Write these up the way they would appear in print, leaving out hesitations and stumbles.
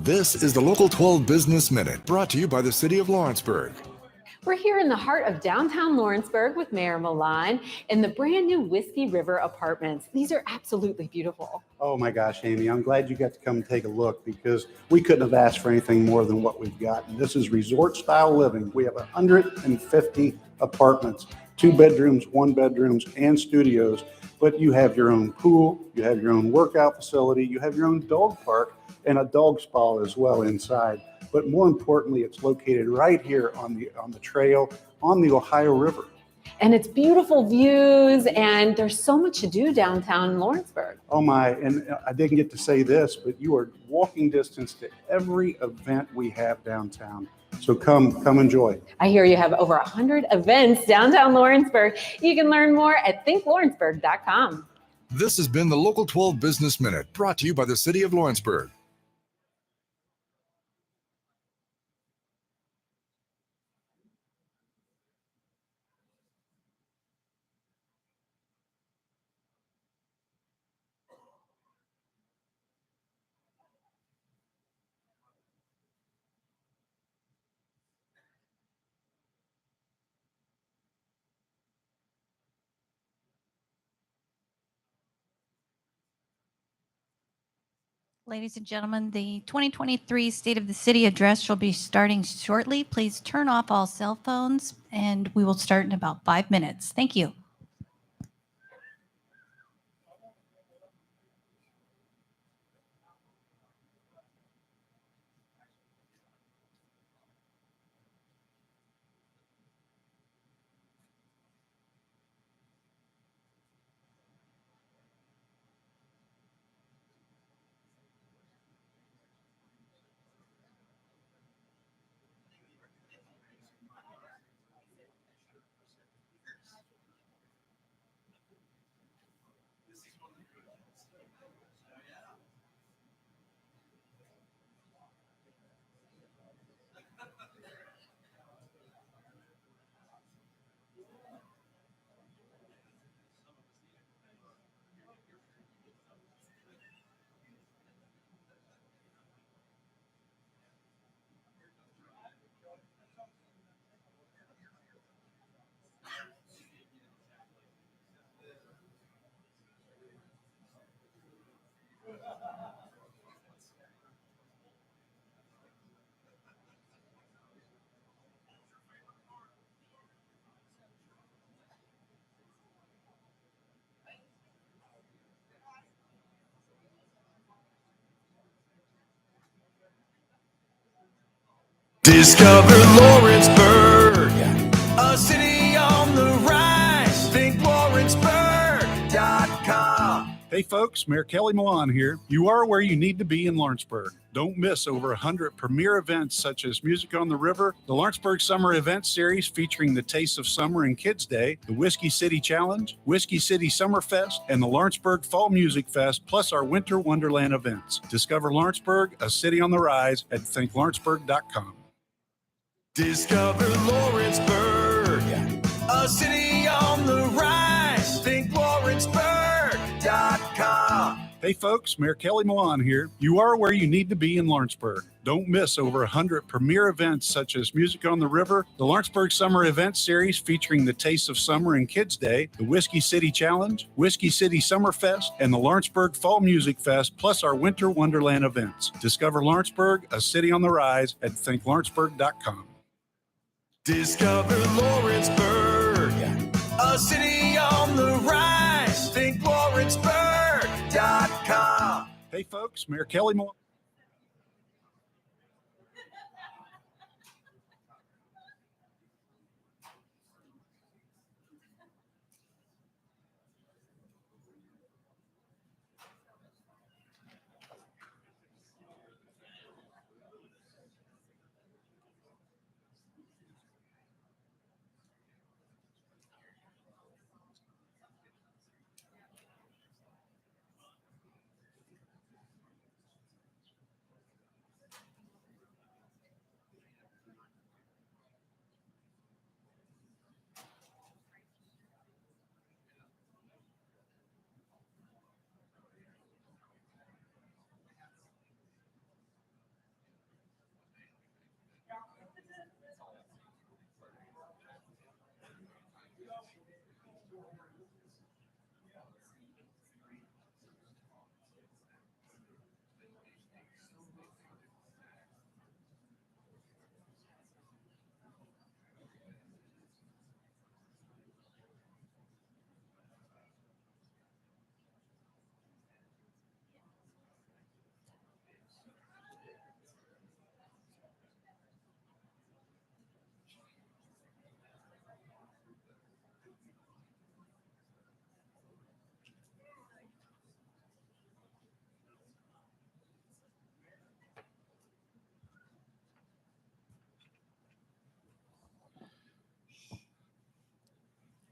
This is the Local 12 Business Minute, brought to you by the City of Lawrenceburg. We're here in the heart of downtown Lawrenceburg with Mayor Milan in the brand new Whiskey River Apartments. These are absolutely beautiful. Oh my gosh, Amy, I'm glad you got to come take a look because we couldn't have asked for anything more than what we've got. And this is resort style living. We have 150 apartments, 2 bedrooms, 1 bedrooms, and studios. But you have your own pool, you have your own workout facility, you have your own dog park and a dog spa as well inside. But more importantly, it's located right here on the trail on the Ohio River. And it's beautiful views, and there's so much to do downtown Lawrenceburg. Oh my, and I didn't get to say this, but you are walking distance to every event we have downtown. So come enjoy. I hear you have over 100 events downtown Lawrenceburg. You can learn more at thinklawrenceburg.com. This has been the Local 12 Business Minute, brought to you by the City of Lawrenceburg. Ladies and gentlemen, the 2023 State of the City address shall be starting shortly. Please turn off all cell phones, and we will start in about 5 minutes. Thank you. Discover Lawrenceburg, a city on the rise. ThinkLawrenceburg.com. Hey folks, Mayor Kelly Milan here. You are where you need to be in Lawrenceburg. Don't miss over 100 premier events such as Music on the River, the Lawrenceburg Summer Event Series featuring the Taste of Summer and Kids Day, the Whiskey City Challenge, Whiskey City Summer Fest, and the Lawrenceburg Fall Music Fest, plus our Winter Wonderland events. Discover Lawrenceburg, a city on the rise at thinklawrenceburg.com. Discover Lawrenceburg, a city on the rise. ThinkLawrenceburg.com. Hey folks, Mayor Kelly Milan here. You are where you need to be in Lawrenceburg. Don't miss over 100 premier events such as Music on the River, the Lawrenceburg Summer Event Series featuring the Taste of Summer and Kids Day, the Whiskey City Challenge, Whiskey City Summer Fest, and the Lawrenceburg Fall Music Fest, plus our Winter Wonderland events. Discover Lawrenceburg, a city on the rise at thinklawrenceburg.com. Discover Lawrenceburg, a city on the rise. ThinkLawrenceburg.com. Hey folks, Mayor Kelly Milan.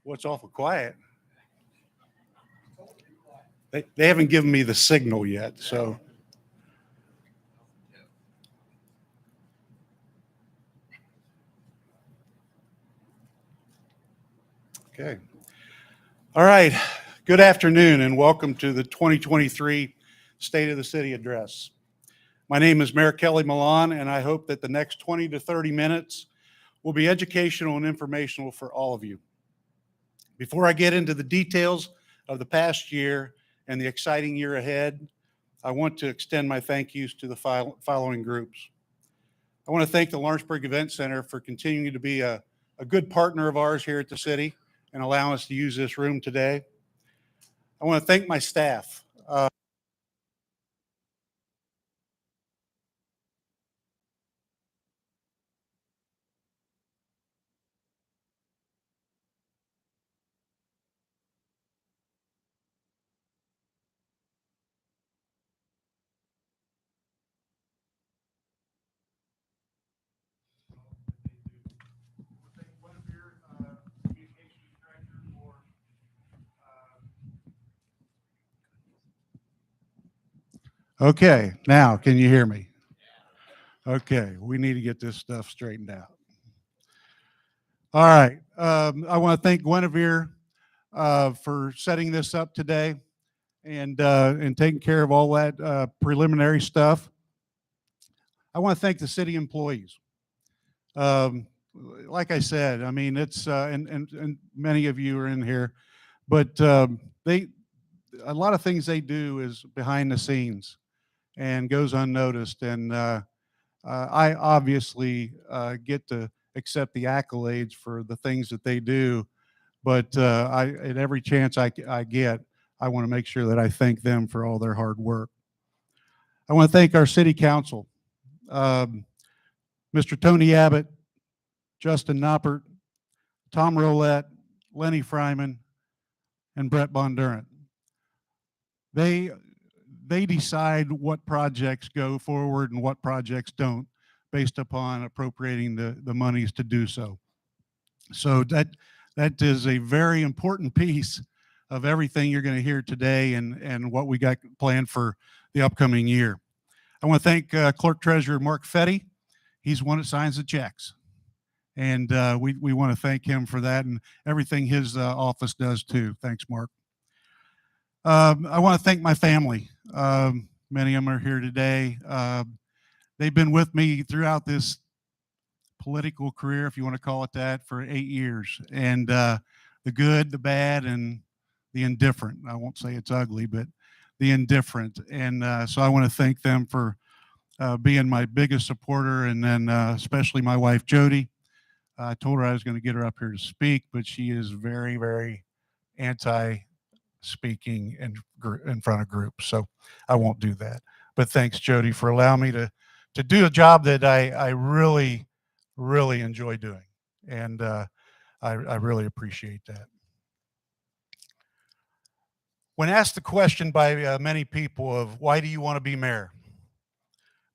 Well, it's awful quiet. They haven't given me the signal yet, so. Okay. All right. Good afternoon and welcome to the 2023 State of the City Address. My name is Mayor Kelly Milan, and I hope that the next 20 to 30 minutes will be educational and informational for all of you. Before I get into the details of the past year and the exciting year ahead, I want to extend my thank yous to the following groups. I want to thank the Lawrenceburg Event Center for continuing to be a good partner of ours here at the city and allowing us to use this room today. I want to thank my staff. Okay, now can you hear me? Okay, we need to get this stuff straightened out. All right, I want to thank Guinevere for setting this up today and taking care of all that preliminary stuff. I want to thank the city employees. Like I said, I mean, it's and many of you are in here, but a lot of things they do is behind the scenes and goes unnoticed. And I obviously get to accept the accolades for the things that they do, but at every chance I get, I want to make sure that I thank them for all their hard work. I want to thank our city council, Mr. Tony Abbott, Justin Noppert, Tom Rolette, Lenny Fryman, and Brett Bondurant. They decide what projects go forward and what projects don't based upon appropriating the monies to do so. So that is a very important piece of everything you're going to hear today and what we got planned for the upcoming year. I want to thank Clerk Treasurer Mark Fetty. He's one that signs the checks. And we want to thank him for that and everything his office does too. Thanks, Mark. I want to thank my family. Many of them are here today. They've been with me throughout this political career, if you want to call it that, for 8 years. And the good, the bad, and the indifferent. I won't say it's ugly, but the indifferent. And so I want to thank them for being my biggest supporter, and then especially my wife, Jody. I told her I was going to get her up here to speak, but she is very, very anti-speaking in front of groups. So I won't do that. But thanks, Jody, for allowing me to do a job that I really, really enjoy doing. And I really appreciate that. When asked the question by many people of why do you want to be mayor?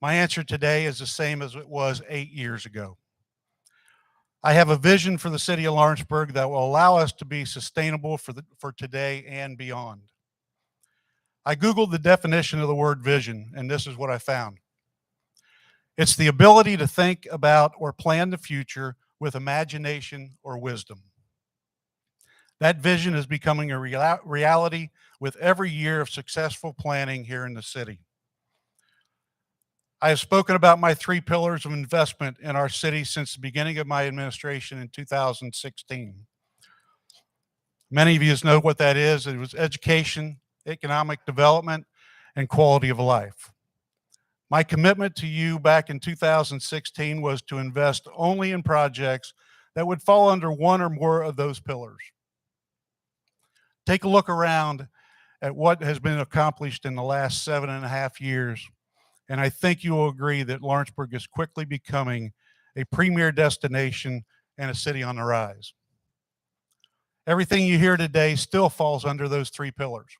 My answer today is the same as it was 8 years ago. I have a vision for the city of Lawrenceburg that will allow us to be sustainable for today and beyond. I Googled the definition of the word vision, and this is what I found. It's the ability to think about or plan the future with imagination or wisdom. That vision is becoming a reality with every year of successful planning here in the city. I have spoken about my 3 pillars of investment in our city since the beginning of my administration in 2016. Many of you know what that is. It was education, economic development, and quality of life. My commitment to you back in 2016 was to invest only in projects that would fall under one or more of those pillars. Take a look around at what has been accomplished in the last 7.5 years. And I think you will agree that Lawrenceburg is quickly becoming a premier destination and a city on the rise. Everything you hear today still falls under those 3 pillars.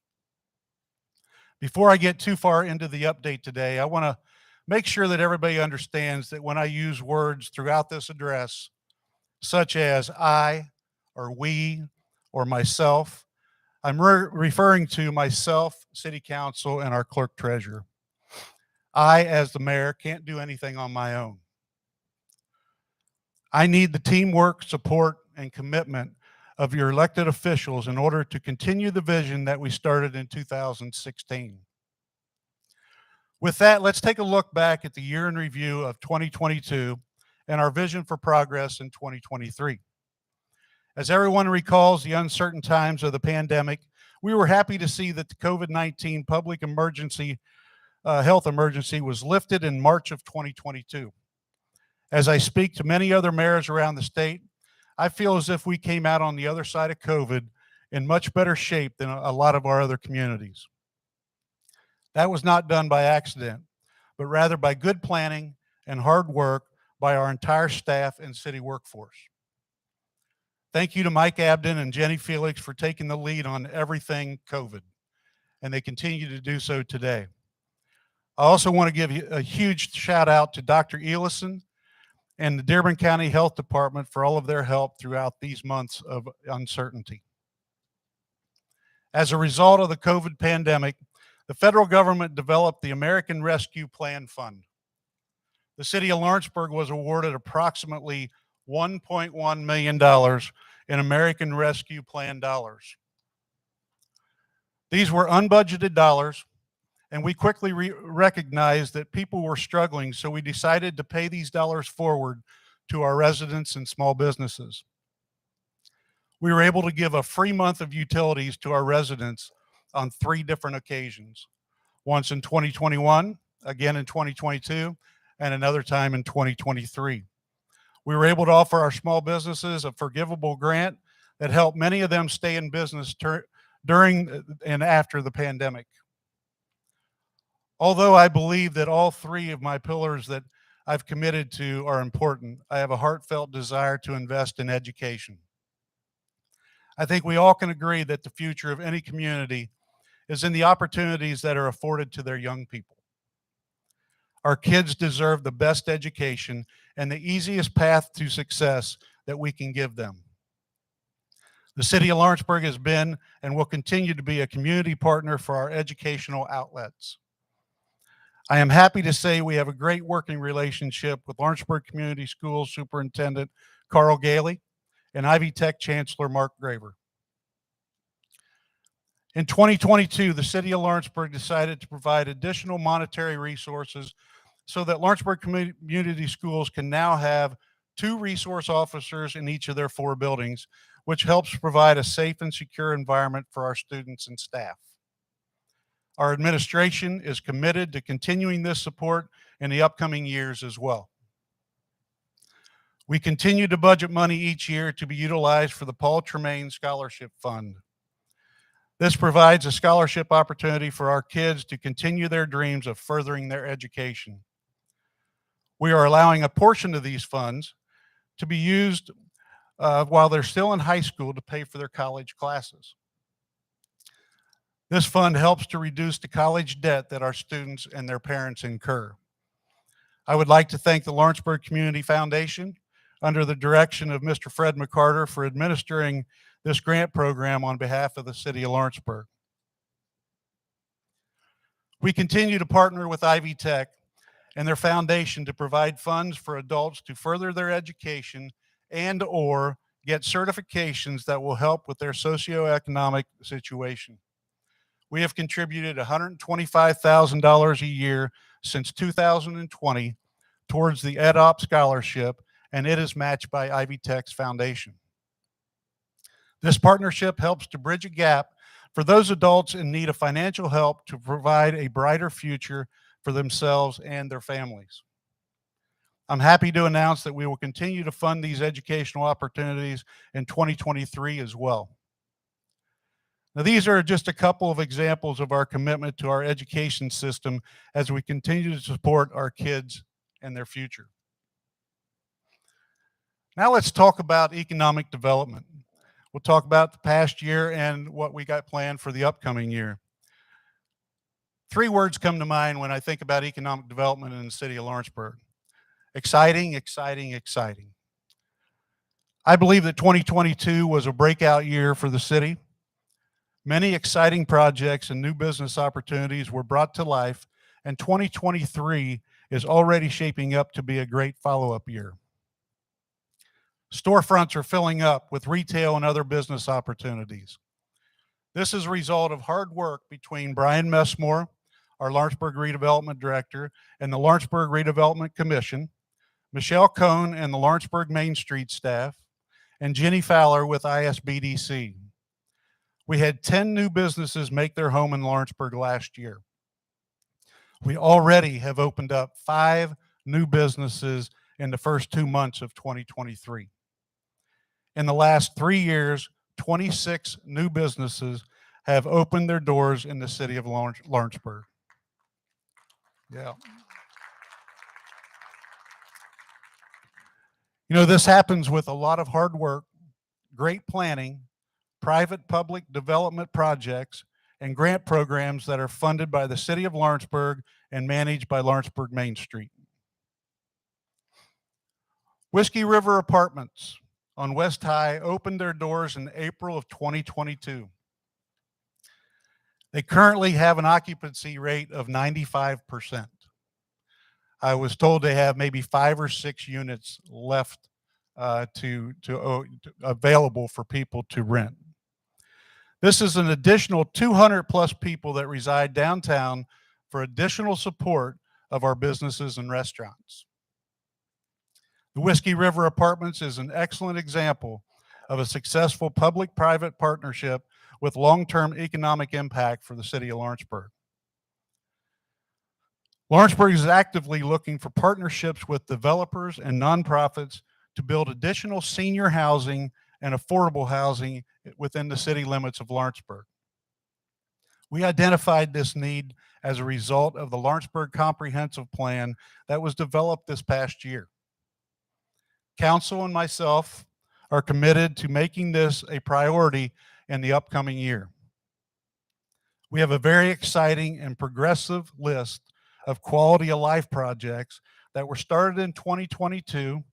Before I get too far into the update today, I want to make sure that everybody understands that when I use words throughout this address, such as I, or we, or myself. I'm referring to myself, City Council, and our Clerk Treasurer. I, as the mayor, can't do anything on my own. I need the teamwork, support, and commitment of your elected officials in order to continue the vision that we started in 2016. With that, let's take a look back at the year in review of 2022 and our vision for progress in 2023. As everyone recalls the uncertain times of the pandemic, we were happy to see that the COVID-19 public emergency, health emergency was lifted in March of 2022. As I speak to many other mayors around the state, I feel as if we came out on the other side of COVID in much better shape than a lot of our other communities. That was not done by accident, but rather by good planning and hard work by our entire staff and city workforce. Thank you to Mike Abden and Jenny Felix for taking the lead on everything COVID, and they continue to do so today. I also want to give a huge shout out to Dr. Elison and the Dearborn County Health Department for all of their help throughout these months of uncertainty. As a result of the COVID pandemic, the federal government developed the American Rescue Plan Fund. The city of Lawrenceburg was awarded approximately $1.1 million in American Rescue Plan dollars. These were unbudgeted dollars, and we quickly recognized that people were struggling, so we decided to pay these dollars forward to our residents and small businesses. We were able to give a free month of utilities to our residents on 3 different occasions, once in 2021, again in 2022, and another time in 2023. We were able to offer our small businesses a forgivable grant that helped many of them stay in business during and after the pandemic. Although I believe that all 3 of my pillars that I've committed to are important, I have a heartfelt desire to invest in education. I think we all can agree that the future of any community is in the opportunities that are afforded to their young people. Our kids deserve the best education and the easiest path to success that we can give them. The city of Lawrenceburg has been and will continue to be a community partner for our educational outlets. I am happy to say we have a great working relationship with Lawrenceburg Community Schools Superintendent Carl Gailey and Ivy Tech Chancellor Mark Graver. In 2022, the city of Lawrenceburg decided to provide additional monetary resources so that Lawrenceburg Community Schools can now have 2 resource officers in each of their 4 buildings, which helps provide a safe and secure environment for our students and staff. Our administration is committed to continuing this support in the upcoming years as well. We continue to budget money each year to be utilized for the Paul Tremaine Scholarship Fund. This provides a scholarship opportunity for our kids to continue their dreams of furthering their education. We are allowing a portion of these funds to be used while they're still in high school to pay for their college classes. This fund helps to reduce the college debt that our students and their parents incur. I would like to thank the Lawrenceburg Community Foundation under the direction of Mr. Fred McCarter for administering this grant program on behalf of the city of Lawrenceburg. We continue to partner with Ivy Tech and their foundation to provide funds for adults to further their education and/or get certifications that will help with their socioeconomic situation. We have contributed $125,000 a year since 2020 towards the EdOp scholarship, and it is matched by Ivy Tech's foundation. This partnership helps to bridge a gap for those adults in need of financial help to provide a brighter future for themselves and their families. I'm happy to announce that we will continue to fund these educational opportunities in 2023 as well. Now, these are just a couple of examples of our commitment to our education system as we continue to support our kids and their future. Now let's talk about economic development. We'll talk about the past year and what we got planned for the upcoming year. 3 words come to mind when I think about economic development in the city of Lawrenceburg. Exciting, exciting, exciting. I believe that 2022 was a breakout year for the city. Many exciting projects and new business opportunities were brought to life, and 2023 is already shaping up to be a great follow-up year. Storefronts are filling up with retail and other business opportunities. This is a result of hard work between Brian Messmore, our Lawrenceburg Redevelopment Director, and the Lawrenceburg Redevelopment Commission, Michelle Cohn and the Lawrenceburg Main Street staff, and Jenny Fowler with ISBDC. We had 10 new businesses make their home in Lawrenceburg last year. We already have opened up 5 new businesses in the first 2 months of 2023. In the last 3 years, 26 new businesses have opened their doors in the city of Lawrenceburg. Yeah. You know, this happens with a lot of hard work, great planning, private-public development projects, and grant programs that are funded by the city of Lawrenceburg and managed by Lawrenceburg Main Street. Whiskey River Apartments on West High opened their doors in April of 2022. They currently have an occupancy rate of 95%. I was told they have maybe 5 or 6 units left available for people to rent. This is an additional 200 plus people that reside downtown for additional support of our businesses and restaurants. The Whiskey River Apartments is an excellent example of a successful public-private partnership with long-term economic impact for the city of Lawrenceburg. Lawrenceburg is actively looking for partnerships with developers and nonprofits to build additional senior housing and affordable housing within the city limits of Lawrenceburg. We identified this need as a result of the Lawrenceburg Comprehensive Plan that was developed this past year. Council and myself are committed to making this a priority in the upcoming year. We have a very exciting and progressive list of quality of life projects that were started in 2022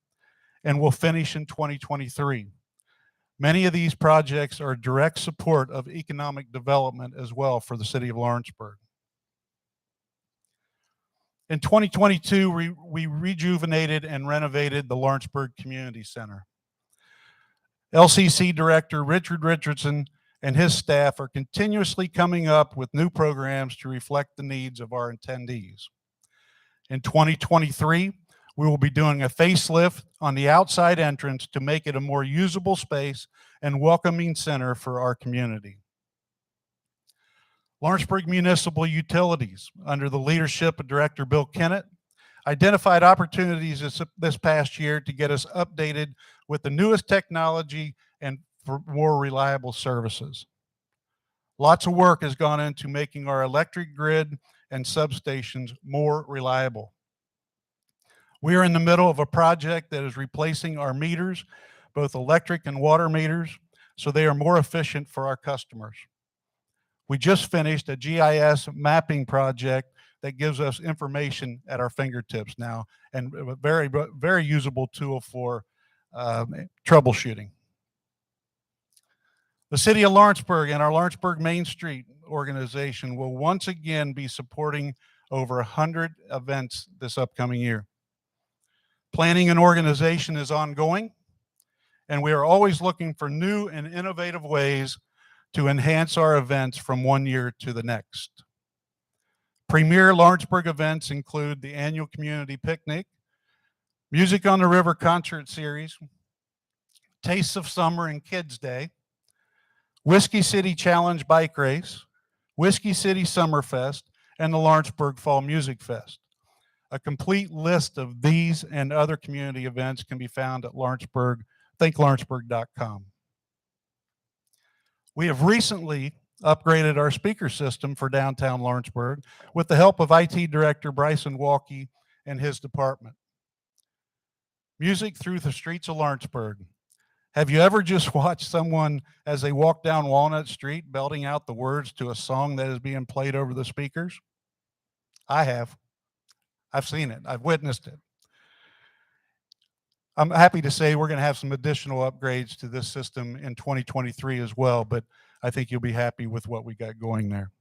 and will finish in 2023. Many of these projects are direct support of economic development as well for the city of Lawrenceburg. In 2022, we rejuvenated and renovated the Lawrenceburg Community Center. LCC Director Richard Richardson and his staff are continuously coming up with new programs to reflect the needs of our attendees. In 2023, we will be doing a facelift on the outside entrance to make it a more usable space and welcoming center for our community. Lawrenceburg Municipal Utilities, under the leadership of Director Bill Kennett, identified opportunities this past year to get us updated with the newest technology and for more reliable services. Lots of work has gone into making our electric grid and substations more reliable. We are in the middle of a project that is replacing our meters, both electric and water meters, so they are more efficient for our customers. We just finished a GIS mapping project that gives us information at our fingertips now, and a very, very usable tool for troubleshooting. The City of Lawrenceburg and our Lawrenceburg Main Street organization will once again be supporting over 100 events this upcoming year. Planning and organization is ongoing, and we are always looking for new and innovative ways to enhance our events from one year to the next. Premier Lawrenceburg events include the annual community picnic, Music on the River concert series, Tastes of Summer and Kids Day, Whiskey City Challenge Bike Race, Whiskey City Summerfest, and the Lawrenceburg Fall Music Fest. A complete list of these and other community events can be found at thinklawrenceburg.com. We have recently upgraded our speaker system for downtown Lawrenceburg with the help of IT Director Bryson Walke and his department. Music through the streets of Lawrenceburg. Have you ever just watched someone as they walk down Walnut Street belting out the words to a song that is being played over the speakers? I have. I've seen it. I've witnessed it. I'm happy to say we're going to have some additional upgrades to this system in 2023 as well, but I think you'll be happy with what we got going there.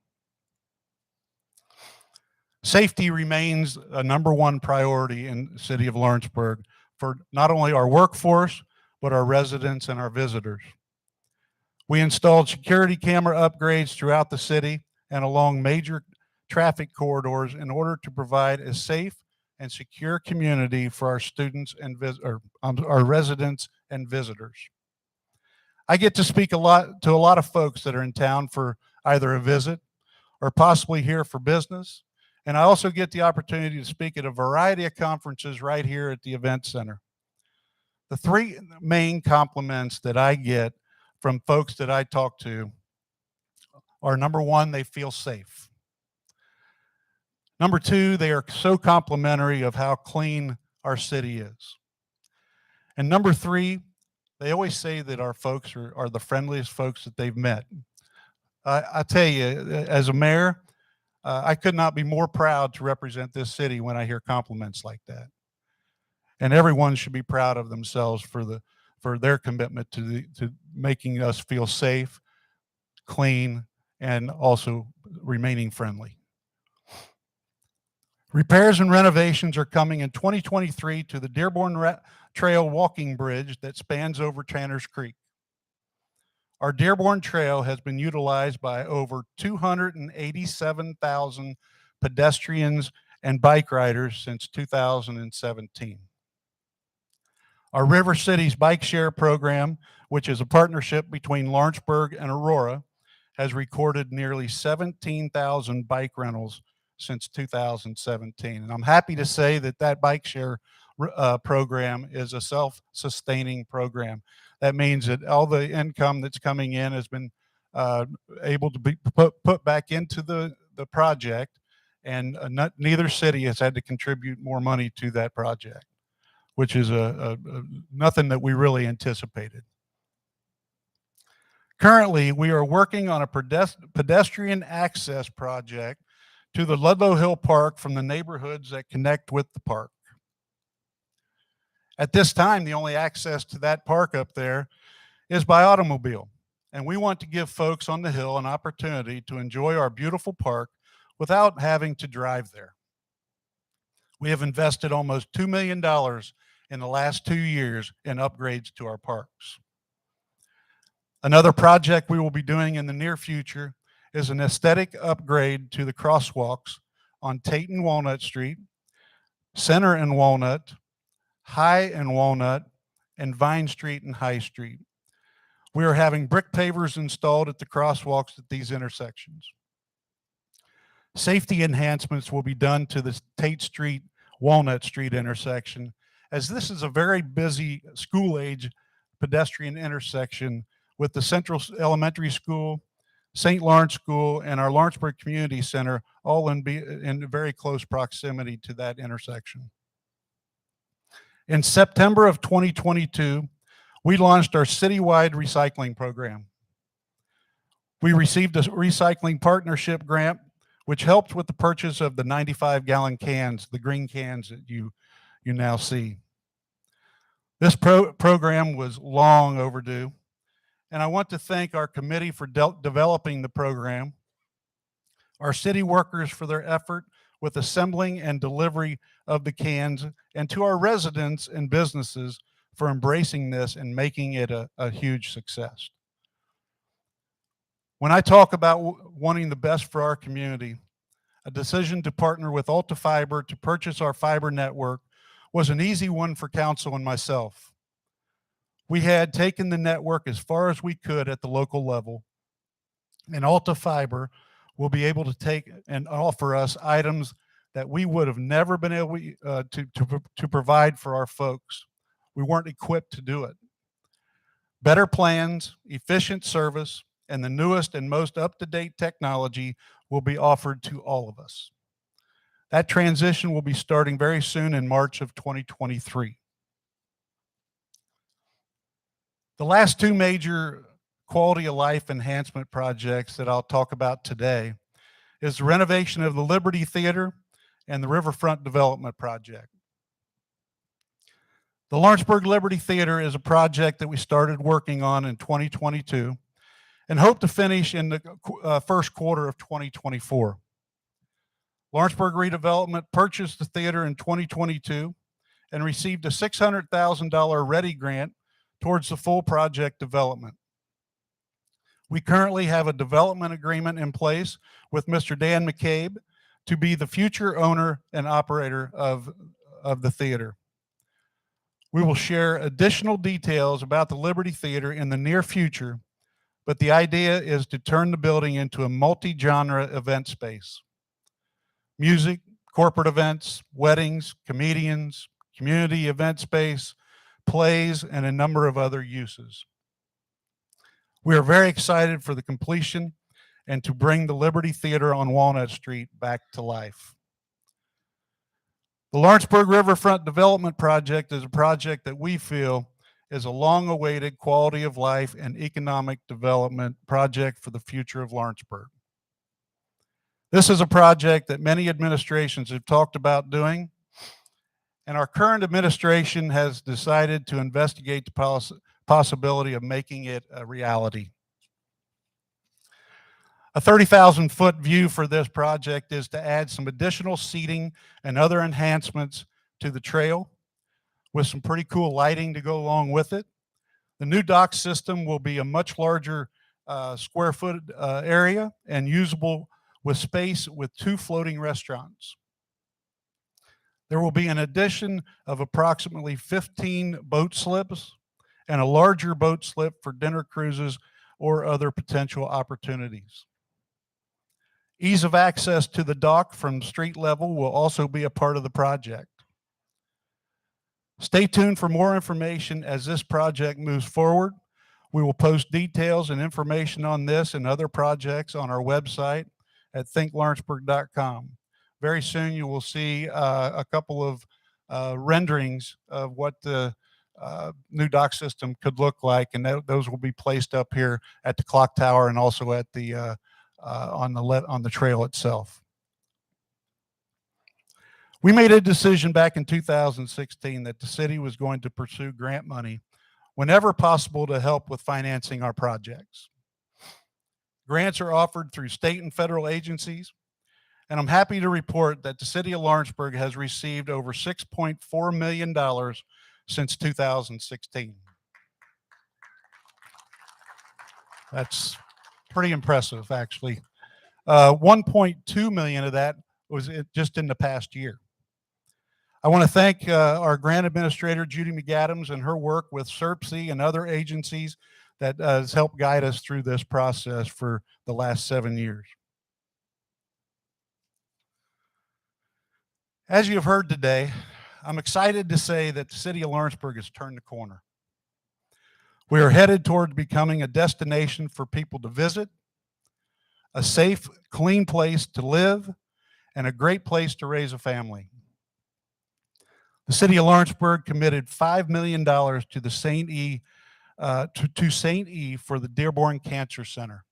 Safety remains a #1 priority in the city of Lawrenceburg for not only our workforce, but our residents and our visitors. We installed security camera upgrades throughout the city and along major traffic corridors in order to provide a safe and secure community for our students and our residents and visitors. I get to speak to a lot of folks that are in town for either a visit or possibly here for business. And I also get the opportunity to speak at a variety of conferences right here at the event center. The 3 main compliments that I get from folks that I talk to are #1, they feel safe. #2, they are so complimentary of how clean our city is. And #3, they always say that our folks are the friendliest folks that they've met. I tell you, as a mayor, I could not be more proud to represent this city when I hear compliments like that. And everyone should be proud of themselves for their commitment to making us feel safe, clean, and also remaining friendly. Repairs and renovations are coming in 2023 to the Dearborn Trail walking bridge that spans over Tanner's Creek. Our Dearborn Trail has been utilized by over 287,000 pedestrians and bike riders since 2017. Our River Cities Bike Share program, which is a partnership between Lawrenceburg and Aurora, has recorded nearly 17,000 bike rentals since 2017. And I'm happy to say that that bike share program is a self-sustaining program. That means that all the income that's coming in has been able to be put back into the project, and neither city has had to contribute more money to that project, which is nothing that we really anticipated. Currently, we are working on a pedestrian access project to the Ludlow Hill Park from the neighborhoods that connect with the park. At this time, the only access to that park up there is by automobile, and we want to give folks on the hill an opportunity to enjoy our beautiful park without having to drive there. We have invested almost $2 million in the last 2 years in upgrades to our parks. Another project we will be doing in the near future is an aesthetic upgrade to the crosswalks on Tate and Walnut Street, Center and Walnut, High and Walnut, and Vine Street and High Street. We are having brick pavers installed at the crosswalks at these intersections. Safety enhancements will be done to the Tate Street, Walnut Street intersection, as this is a very busy school-age pedestrian intersection with the Central Elementary School, St. Lawrence School, and our Lawrenceburg Community Center all in very close proximity to that intersection. In September of 2022, we launched our citywide recycling program. We received a recycling partnership grant, which helped with the purchase of the 95-gallon cans, the green cans that you now see. This program was long overdue, and I want to thank our committee for developing the program, our city workers for their effort with assembling and delivery of the cans, and to our residents and businesses for embracing this and making it a huge success. When I talk about wanting the best for our community, a decision to partner with Alta Fiber to purchase our fiber network was an easy one for council and myself. We had taken the network as far as we could at the local level, and Alta Fiber will be able to take and offer us items that we would have never been able to provide for our folks. We weren't equipped to do it. Better plans, efficient service, and the newest and most up-to-date technology will be offered to all of us. That transition will be starting very soon in March of 2023. The last 2 major quality of life enhancement projects that I'll talk about today is the renovation of the Liberty Theater and the Riverfront Development Project. The Lawrenceburg Liberty Theater is a project that we started working on in 2022 and hope to finish in the first quarter of 2024. Lawrenceburg Redevelopment purchased the theater in 2022 and received a $600,000 READY grant towards the full project development. We currently have a development agreement in place with Mr. Dan McCabe to be the future owner and operator of the theater. We will share additional details about the Liberty Theater in the near future, but the idea is to turn the building into a multi-genre event space. Music, corporate events, weddings, comedians, community event space, plays, and a number of other uses. We are very excited for the completion and to bring the Liberty Theater on Walnut Street back to life. The Lawrenceburg Riverfront Development Project is a project that we feel is a long-awaited quality of life and economic development project for the future of Lawrenceburg. This is a project that many administrations have talked about doing, and our current administration has decided to investigate the possibility of making it a reality. A 30,000-foot view for this project is to add some additional seating and other enhancements to the trail with some pretty cool lighting to go along with it. The new dock system will be a much larger square foot area and usable with space with 2 floating restaurants. There will be an addition of approximately 15 boat slips and a larger boat slip for dinner cruises or other potential opportunities. Ease of access to the dock from street level will also be a part of the project. Stay tuned for more information as this project moves forward. We will post details and information on this and other projects on our website at thinklawrenceburg.com. Very soon you will see a couple of renderings of what the new dock system could look like, and those will be placed up here at the clock tower and also at the on the trail itself. We made a decision back in 2016 that the city was going to pursue grant money whenever possible to help with financing our projects. Grants are offered through state and federal agencies, and I'm happy to report that the city of Lawrenceburg has received over $6.4 million since 2016. That's pretty impressive, actually. 1.2 million of that was just in the past year. I want to thank our grant administrator, Judy McAdams, and her work with SERPC and other agencies that has helped guide us through this process for the last 7 years. As you have heard today, I'm excited to say that the city of Lawrenceburg has turned the corner. We are headed toward becoming a destination for people to visit, a safe, clean place to live, and a great place to raise a family. The city of Lawrenceburg committed $5 million to the St. E. to St. E. for the Dearborn Cancer Center.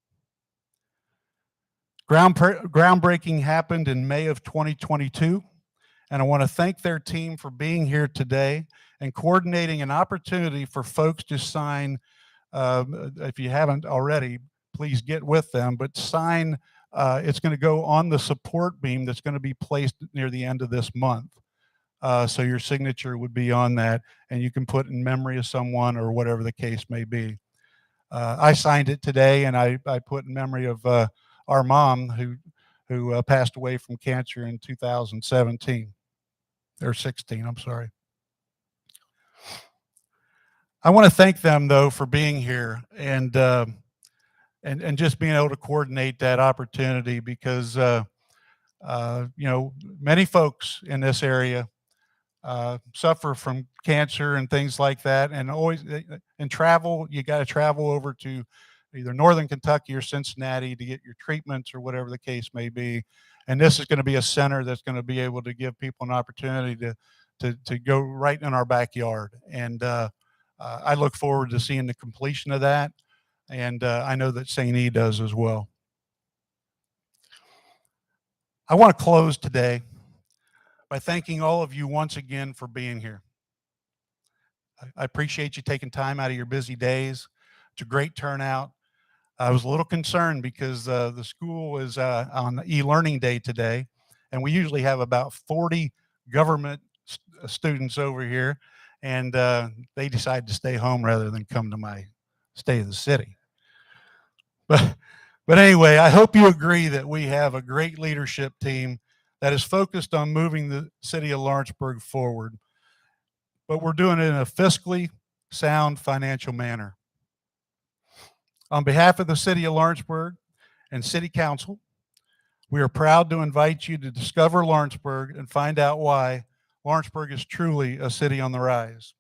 Groundbreaking happened in May of 2022, and I want to thank their team for being here today and coordinating an opportunity for folks to sign. If you haven't already, please get with them, but sign. It's going to go on the support beam that's going to be placed near the end of this month. So your signature would be on that, and you can put in memory of someone or whatever the case may be. I signed it today, and I put in memory of our mom who passed away from cancer in 2017 or 16. I'm sorry. I want to thank them though for being here and just being able to coordinate that opportunity because you know, many folks in this area suffer from cancer and things like that, and always in travel, you got to travel over to either Northern Kentucky or Cincinnati to get your treatments or whatever the case may be. And this is going to be a center that's going to be able to give people an opportunity to go right in our backyard. And I look forward to seeing the completion of that. And I know that St. E. does as well. I want to close today by thanking all of you once again for being here. I appreciate you taking time out of your busy days. It's a great turnout. I was a little concerned because the school was on e-learning day today, and we usually have about 40 government students over here, and they decided to stay home rather than come to my State of the City. But anyway, I hope you agree that we have a great leadership team that is focused on moving the city of Lawrenceburg forward, but we're doing it in a fiscally sound financial manner. On behalf of the city of Lawrenceburg and City Council, we are proud to invite you to discover Lawrenceburg and find out why Lawrenceburg is truly a city on the rise.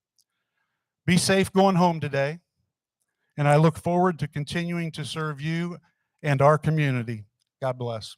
Be safe going home today, and I look forward to continuing to serve you and our community. God bless.